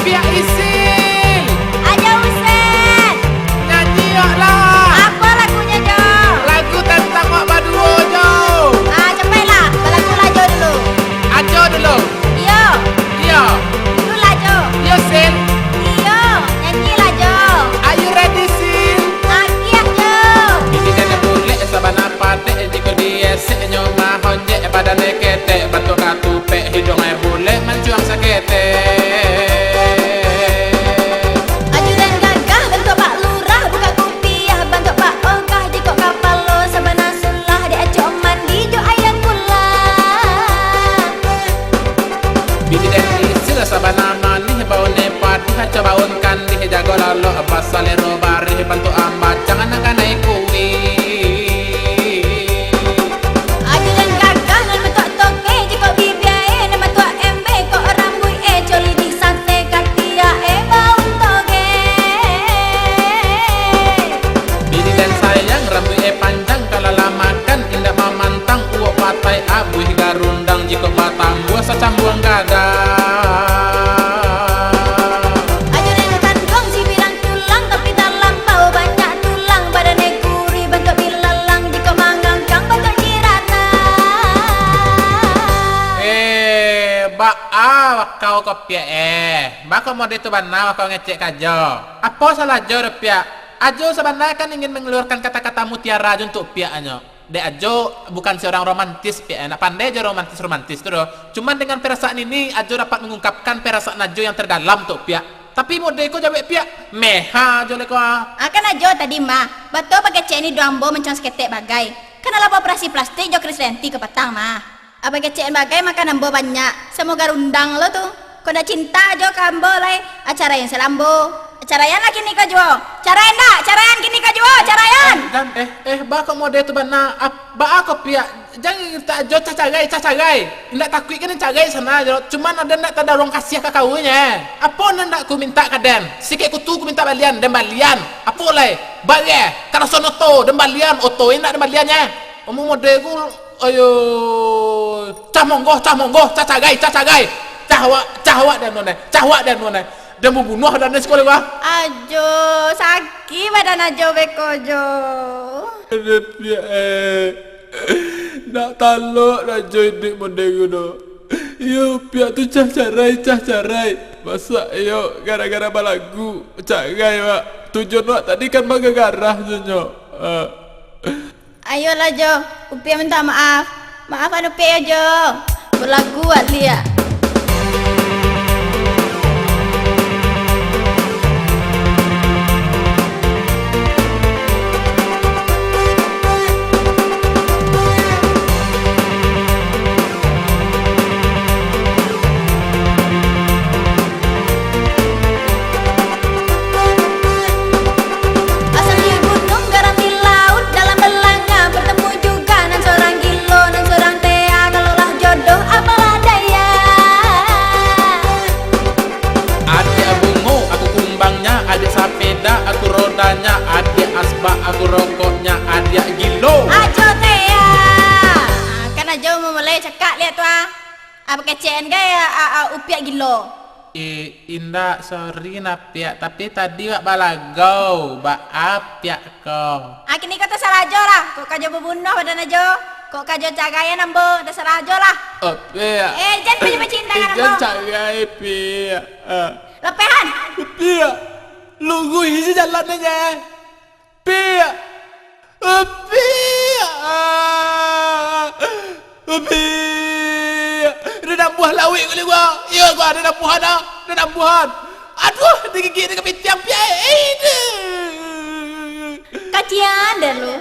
Pihak isil. Aja Usen. Nyanyi yuk lah. Apa lagunya Jo? Lagu tentang Mak Baduo Jo. Cepatlah, lagu lah Jo dulu. Ajo dulu. Iyo, Iya. dulu lah Jo. Yo Sil. Iyo, nyanyilah Jo. Are you ready Sil? Akiah Jo. Ini dana boleh sabana padek jika dia senyuma honje badane ketek batuk katupe hidungnya boleh mencuang sakete. Aju dan gagah bentuk Pak Lurah buka kupiah bentuk Pak Ogah di kok kapal lo sabana sulah diajak mandi Jo ayam pula. Bini dan isil sabana manih bau nepat coba unkan di jago lalu pasal robari bantu amat jangan nak naik kuwi. Aju dan gagah nan bentuk toke di kok bibiae nan bentuk MB kok rambut joli di sate katia bau toge. Bini dan sayang rambutnya panjang kalau lamakan indah memantang uok patai abuih garundang jika batang buah secambuang gada. Aju dan kandung si bilang tulang tapi dalam bau banyak tulang badannya gurih bentuk bilalang di kok mangangkang bentuk jirata. Kau kopia bako mau itu bana kau ngecek aja. Apa salah jo pia? Ajo sebenarnya kan ingin mengeluarkan kata-kata mutiara aja untuk piaknya. Dek Ajo bukan seorang romantis pia, nak pandai aja romantis tuh. Cuman dengan perasaan ini Ajo dapat mengungkapkan perasaan Ajo yang terdalam untuk pia. Tapi mau deko jawab pia meha aja leko. Akan aja tadi mah, betul pakai cek ini doambo mencang seketek bagai. Karena lapa operasi plastik jo Krisdayanti ke petang mah. Apa kecek bagai makan ambo banyak. Semoga rundang lo tuh. Kau dah cinta jo kambo lai acara yang selambo. Acara yang lagi nikah jo. Cara endak, cara yang kini nikah jo, cara yang. Dan bako mau itu bana ba aku pia. Jangan tak Ajo cacagai. Ndak takut kan cagai sana aja. Cuman ada ndak tada orang kasih ke kaunya. Apa ndak ku minta kaden? Sikit kutu ku minta balian dan balian. Apa lai? Bagai. Kalau sono to dan balian oto enak dan baliannya. Omong mode ku ayo cah monggo cacagai. Cahwa dan nona. Dia mau bunuh dan sekolah gua. Ajo sakit badan ajo beko jo. Pia nak taluk nak join dik mode gono. Yo pia tu cacarai. Masa yo gara-gara balagu cagai wa. Tujuan wa tadi kan magagarah jonyo. Ayolah Jo, Upia minta maaf. Maafan Upia Jo. Berlagu Alia. Asal di gunung garam di laut dalam belanga bertemu juga nan seorang gilo nan seorang tea kalaulah jodoh apalah daya. Adik bungo aku kumbangnya, adik sapeda aku rodanya, adik asbak aku rokoknya, adik gilo. Ajo tea. Kan ajo mau mulai cekak lihat tuh. Apa kecen gaya Upia gilo. Indah sorry napia tapi tadi wak balagau baap ya kau. Kini kata salah aja lah. Kok kajo bebunuh badan ajo. Kok kajo cagayan ambo. Terserah aja lah. Pia Jangan banyak cinta kan jangan ambo. cagai pia. Lepehan. Pia lugu isi jalannya pia. Dia buah lawik kali gua. Iya gua ada buahan. Aduh, digigit dengan pitiang pia. Kacian deh lu.